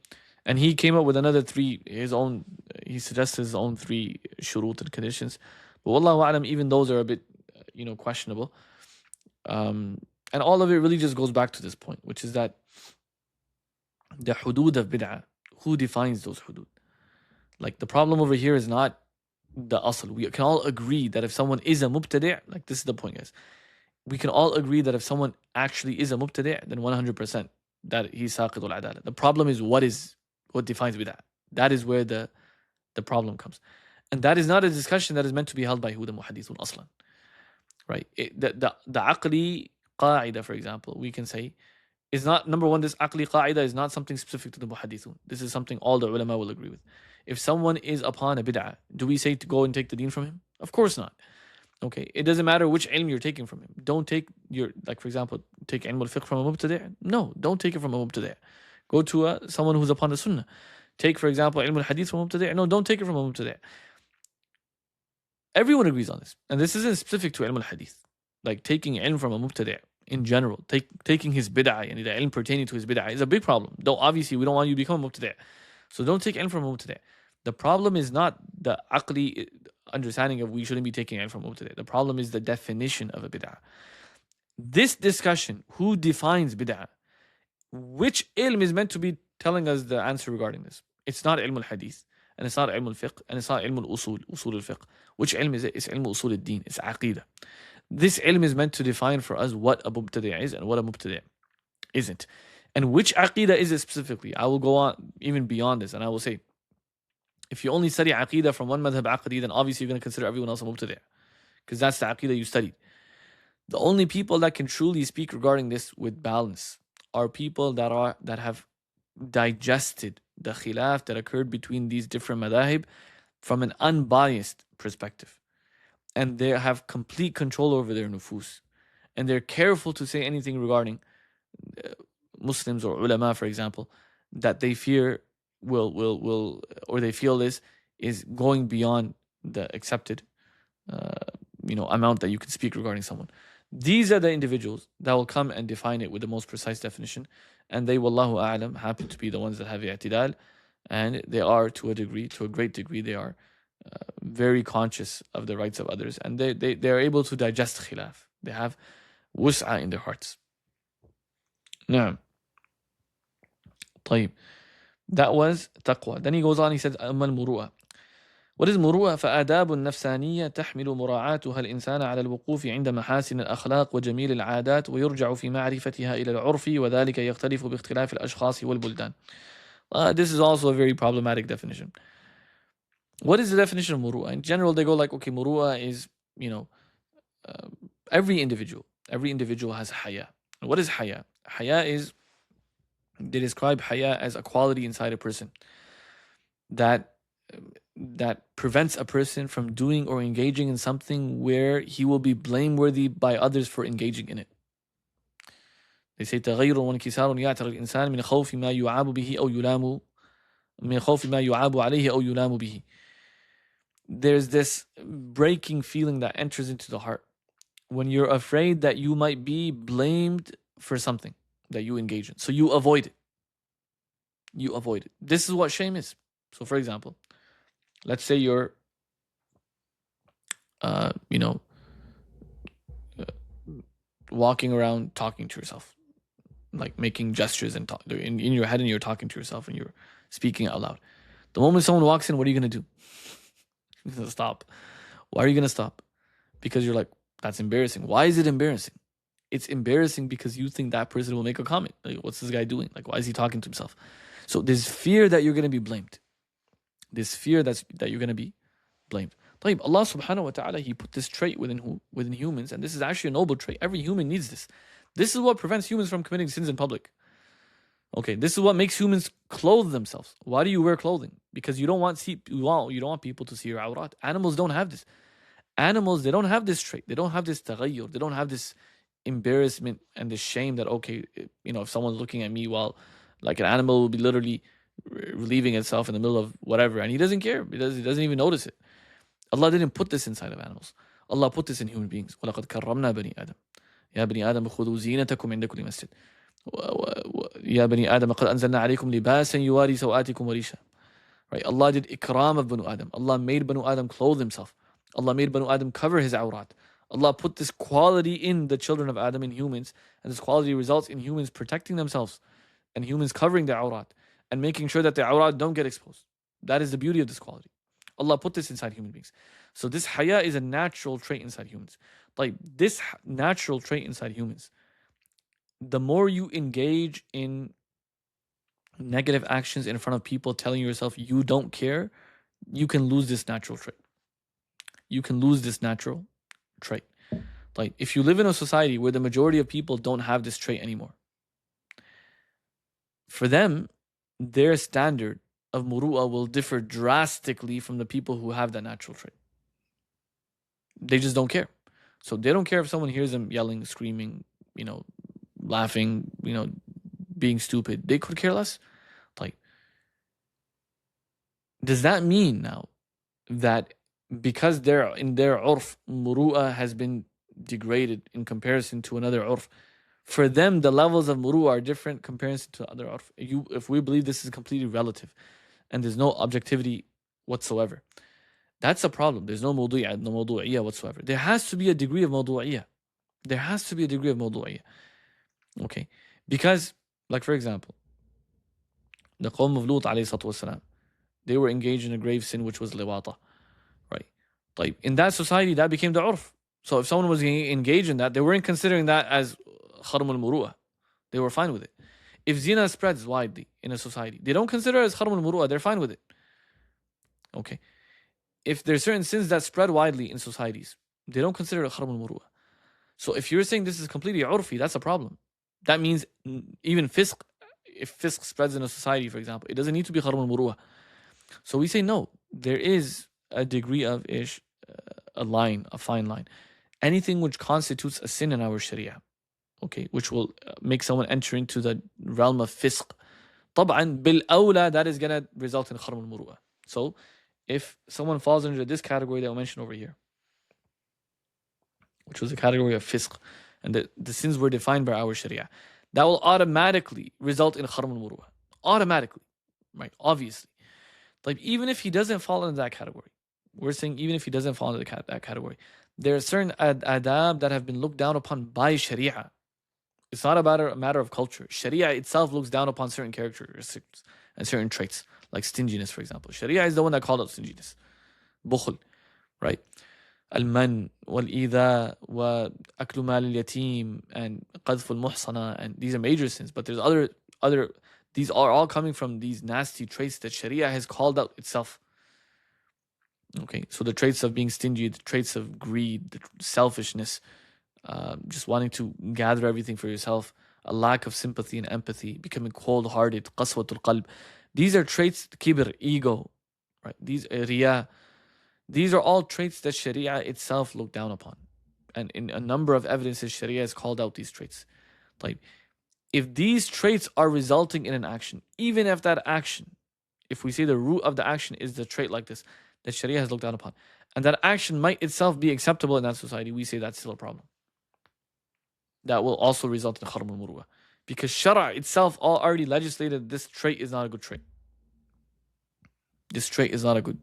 And he came up with another he suggested his own 3 shurut and conditions. But wallahu a'lam, even those are a bit, questionable. And all of it really just goes back to this point, which is that the hudud of bid'ah, who defines those hudud? Like, the problem over here is not the asl. We can all agree that if someone is a mubtadi', like, this is the point, guys. We can all agree that if someone actually is a mubtadi', then 100% that he's saqid al-adalah. The problem is what defines bid'ah. That is where the problem comes. And that is not a discussion that is meant to be held by huda muhadithun aslan. Right? The aqli qa'ida, for example, we can say, is not, number one, this aqli qa'ida is not something specific to the muhadithun. This is something all the ulama will agree with. If someone is upon a bid'ah, do we say to go and take the deen from him? Of course not. Okay, it doesn't matter which ilm you're taking from him. Don't take like, for example, take ilm al-fiqh from a mubtadi'. No, don't take it from a mubtadi'. Go to someone who's upon the sunnah. Take, for example, ilm al-hadith from a mubtadi'. No, don't take it from a mubtadi'. Everyone agrees on this. And this isn't specific to ilm al-hadith. Like, taking ilm from a mubtadi' in general, taking his bid'ah and the ilm pertaining to his bid'ah is a big problem. Though obviously we don't want you to become a mubtadi'. So don't take ilm from a mubtadi'. The problem is not the aqli understanding of we shouldn't be taking ilm from mubtadi'. The problem is the definition of a bid'ah. This discussion, who defines bid'ah, which ilm is meant to be telling us the answer regarding this? It's not ilm al-hadith, and it's not ilm al-fiqh, and it's not ilm al-usul al-fiqh. Which ilm is it? It's ilm usul al-din. It's aqidah. This ilm is meant to define for us what a mubtadi' is and what a mubtadi' isn't. And which aqidah is it specifically? I will go on even beyond this, and I will say, if you only study aqidah from one madhab aqdi, then obviously you're going to consider everyone else a mubtadi', because that's the aqidah you studied. The only people that can truly speak regarding this with balance are people that have digested the khilaf that occurred between these different madahib from an unbiased perspective. And they have complete control over their nufus. And they're careful to say anything regarding Muslims or ulama, for example, that they fear will or they feel is going beyond the accepted amount that you can speak regarding someone. These are the individuals that will come and define it with the most precise definition, and they, wallahu a'lam, happen to be the ones that have i'tidal, and they are, to a great degree, they are very conscious of the rights of others, and they are able to digest khilaf. They have wus'ah in their hearts. Now, طيب. That was taqwā. Then he goes on, he says, أما المرūءة. What is murūʻah? فآداب النفسانية تحمل مراعاتها الإنسان على الوقوف عند محاسن الأخلاق وجميل العادات ويرجع في معرفتها إلى العرف وذلك يختلف باختلاف الأشخاص والبلدان. This is also a very problematic definition. What is the definition of murūʻah? In general, they go like, okay, murūʻah is, every individual has haya. What is haya? Haya is, they describe haya as a quality inside a person that prevents a person from doing or engaging in something where he will be blameworthy by others for engaging in it. They say تغير وانكسار يعتري الإنسان من خوف ما يعاب به أو يلام من خوف ما يعاب عليه أو يلام به. There's this breaking feeling that enters into the heart when you're afraid that you might be blamed for something that you engage in. So you avoid it. This is what shame is. So for example, let's say you're, walking around talking to yourself, like making gestures and in your head, and you're talking to yourself and you're speaking out loud. The moment someone walks in, what are you going to do? You're going to stop. Why are you going to stop? Because you're like, that's embarrassing. Why is it embarrassing? It's embarrassing because you think that person will make a comment. Like, what's this guy doing? Like, why is he talking to himself? So there's fear that you're going to be blamed. This fear that you're going to be blamed. Allah subhanahu wa ta'ala, He put this trait within humans, and this is actually a noble trait. Every human needs this. This is what prevents humans from committing sins in public. Okay, this is what makes humans clothe themselves. Why do you wear clothing? Because you don't want people to see your awrat. Animals don't have this. Animals, they don't have this trait. They don't have this taghayyur. They don't have this embarrassment and this shame that, okay, if someone's looking at me while, like, an animal will be literally relieving itself in the middle of whatever, and he doesn't care. He doesn't even notice it. Allah didn't put this inside of animals. Allah put this in human beings. وَلَقَدْ كَرَّمْنَا بَنِي آدَمَ يَا بَنِي آدَمَ خُذُوا زِينَتَكُمْ عِنْدَ كُلِّ مَسْجِدٍ يَا بَنِي آدَمَ قَدْ أَنزَلْنَا عَلَيْكُمْ لِبَاسًا يُوَارِي سَوْآتِكُمْ وَرِيشًا. Right? Allah did ikram of Banu Adam. Allah made Banu Adam clothe himself. Allah made Banu Adam cover his awrat. Allah put this quality in the children of Adam, in humans, and this quality results in humans protecting themselves and humans covering their awrat and making sure that their awrat don't get exposed. That is the beauty of this quality. Allah put this inside human beings. So this haya is a natural trait inside humans. Like this natural trait inside humans, the more you engage in negative actions in front of people, telling yourself you don't care, you can lose this natural trait. You can lose this natural trait. Like if you live in a society where the majority of people don't have this trait anymore, for them, their standard of murūʻah will differ drastically from the people who have that natural trait. They just don't care. So they don't care if someone hears them yelling, screaming, laughing, being stupid. They could care less. Like, does that mean now that because they're in their urf, murūʻah has been degraded in comparison to another urf, for them the levels of murūʻah are different in comparison to other urf? If we believe this is completely relative and there's no objectivity whatsoever, that's a problem. There's no mawdu'iyya whatsoever. There has to be a degree of mawdu'iyya. There has to be a degree of mawdu'iyya. Okay? Because, like for example, the Qawm of Lut alayhi salatu wasalam, they were engaged in a grave sin which was liwata. Right? Like in that society, that became the urf. So if someone was engaged in that, they weren't considering that as kharm al-murūʻah. They were fine with it. If zina spreads widely in a society, they don't consider it as kharm al-murūʻah. They're fine with it. Okay? If there's certain sins that spread widely in societies, they don't consider it kharm al-murūʻah. So if you're saying this is completely urfi, that's a problem. That means even fisq, if fisq spreads in a society, for example, it doesn't need to be kharm al-murūʻah. So we say no, there is a degree of a line, a fine line. Anything which constitutes a sin in our sharia, okay, which will make someone enter into the realm of fisq, طبعا بالأولى, that is going to result in kharm al-murūʻah. So if someone falls under this category that we mentioned over here, which was a category of fisq, and the sins were defined by our sharia, that will automatically result in kharm al-murūʻah. Automatically, right? Obviously. Like even if he doesn't fall into that category, we're saying even if he doesn't fall into that category, there are certain adab that have been looked down upon by sharia. It's not about a matter of culture. Sharia itself looks down upon certain characteristics and certain traits, like stinginess, for example. Sharia is the one that called out stinginess. Bukhl, right? Al-man, wal-idha, wa aklu mal al-yatim, and qadf al-muhsana, and these are major sins. But there's other. These are all coming from these nasty traits that Sharia has called out itself. Okay, so the traits of being stingy, the traits of greed, the selfishness, just wanting to gather everything for yourself, a lack of sympathy and empathy, becoming cold-hearted, qaswatul qalb. These are traits, kibr, ego, right? These riya. These are all traits that Sharia itself looked down upon. And in a number of evidences, Sharia has called out these traits. Like, if these traits are resulting in an action, even if that action, if we say the root of the action is the trait like this, that Sharia has looked down upon, and that action might itself be acceptable in that society, we say that's still a problem. That will also result in kharm al-murūʻah. Because Shara itself already legislated this trait is not a good trait. This trait is not a good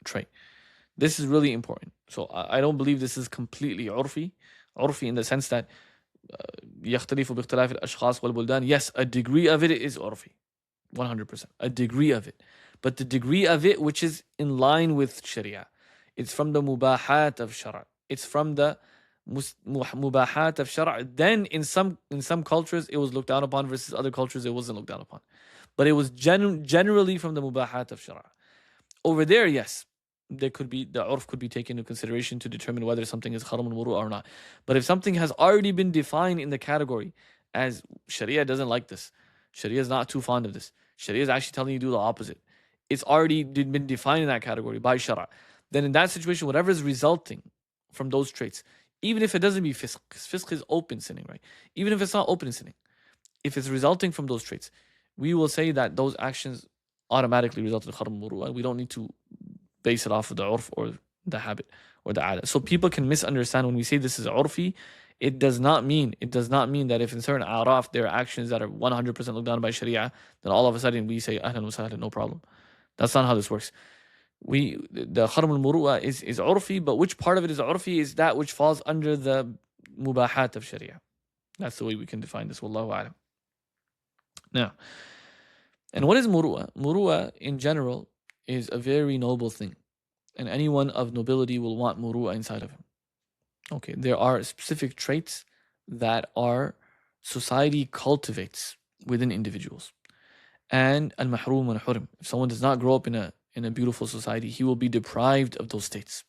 trait. This is really important. So I don't believe this is completely urfi. Urfi in the sense that يختلف باختلاف الأشخاص والبلدان. Yes, a degree of it is urfi. 100%. A degree of it. But the degree of it which is in line with Sharia. It's from the mubahat of Shara. It's from the mubahat of Shara. Then in some cultures it was looked down upon versus other cultures it wasn't looked down upon. But it was generally from the mubahat of Shara. Over there, yes, there could be, the urf could be taken into consideration to determine whether something is kharm al-murūʻah or not. But if something has already been defined in the category as Sharia doesn't like this, Sharia is not too fond of this, Sharia is actually telling you to do the opposite, it's already been defined in that category by Shara, then in that situation, whatever is resulting from those traits, even if it doesn't be fisq, because fisq is open sinning, right? Even if it's not open sinning, if it's resulting from those traits, we will say that those actions automatically result in kharm al-murūʻah. We don't need to base it off of the urf or the habit or the ādah. So people can misunderstand when we say this is urfi. It does not mean that if in certain a'raf there are actions that are 100% looked down by Sharia, then all of a sudden we say ahlan wa sahlan, no problem. That's not how this works. the kharm al-murūʻah is urfi, but which part of it is urfi is that which falls under the mubahat of Sharia. That's the way we can define this. Wallahu a'lam. Now, and what is murūʻah? Murūʻah in general is a very noble thing, and anyone of nobility will want murūʻah inside of him. Okay, there are specific traits that our society cultivates within individuals. And al-mahrum wal-hurim. If someone does not grow up in a beautiful society, he will be deprived of those states,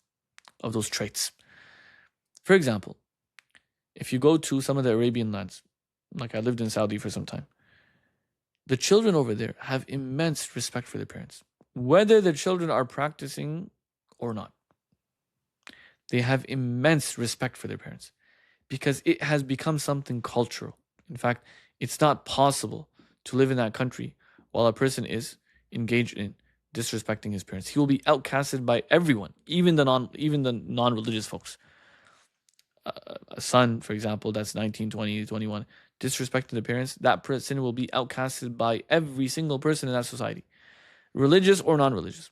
of those traits. For example, if you go to some of the Arabian lands, like I lived in Saudi for some time, the children over there have immense respect for their parents, whether the children are practicing or not. They have immense respect for their parents because it has become something cultural. In fact, it's not possible to live in that country while a person is engaged in disrespecting his parents. He will be outcasted by everyone, even the non-religious folks. A son, for example, that's 19, 20, 21, disrespecting the parents, that person will be outcasted by every single person in that society, religious or non-religious.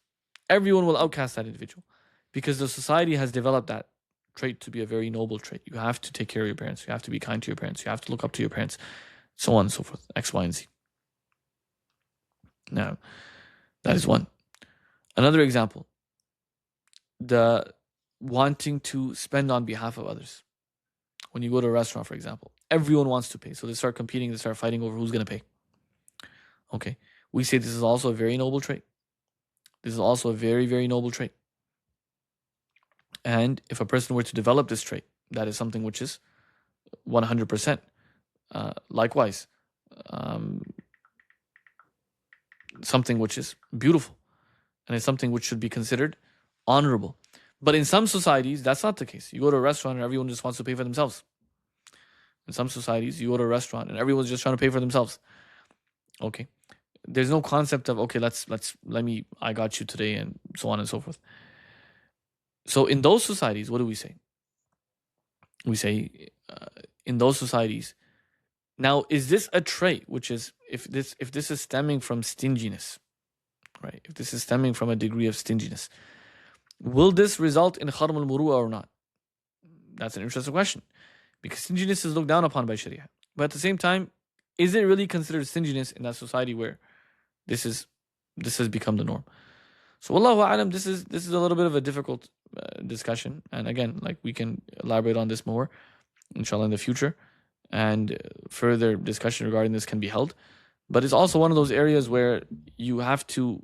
Everyone will outcast that individual because the society has developed that trait to be a very noble trait. You have to take care of your parents. You have to be kind to your parents. You have to look up to your parents, so on and so forth, X, Y, and Z. Now, that is one. Another example, the wanting to spend on behalf of others. When you go to a restaurant, for example, everyone wants to pay. So they start competing, they start fighting over who's going to pay. Okay. We say this is also a very noble trait. This is also a very, very noble trait. And if a person were to develop this trait, that is something which is 100%. Likewise, something which is beautiful. And it's something which should be considered honorable. But in some societies, that's not the case. You go to a restaurant and everyone just wants to pay for themselves. In some societies, you go to a restaurant and everyone's just trying to pay for themselves. Okay. There's no concept of, okay, I got you today, and so on and so forth. So in those societies, what do we say? We say, in those societies, now, is this a trait which is, if this is stemming from stinginess, right? If this is stemming from a degree of stinginess, will this result in kharm al-murūʻah or not? That's an interesting question, because stinginess is looked down upon by Sharia. But at the same time, is it really considered stinginess in that society where this has become the norm? So wallahu a'lam, this is a little bit of a difficult discussion, and again, like, we can elaborate on this more, inshallah, in the future, and further discussion regarding this can be held. But it's also one of those areas where you have to,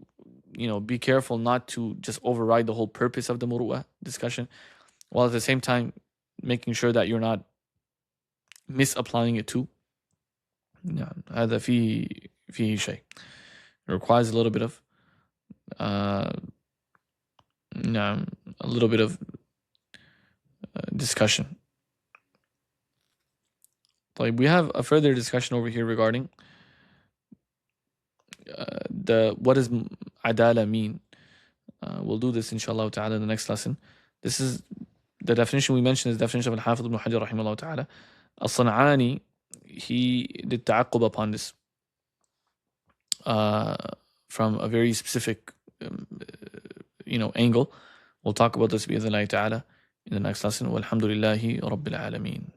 be careful not to just override the whole purpose of the murūʻah discussion, while at the same time making sure that you're not misapplying it too. هذا فيه شيء. It requires a little bit of discussion. Like, we have a further discussion over here regarding what does ʿadālah mean. We'll do this inshallah ta'ala in the next lesson. This is the definition we mentioned, is the definition of al-Hafidh ibn Hajar rahimahullah ta'ala. Al-San'ani, he did ta'aqqub upon this from a very specific angle. We'll talk about this bi'idhnillahi ta'ala in the next lesson. Walhamdulillahi rabbil alameen.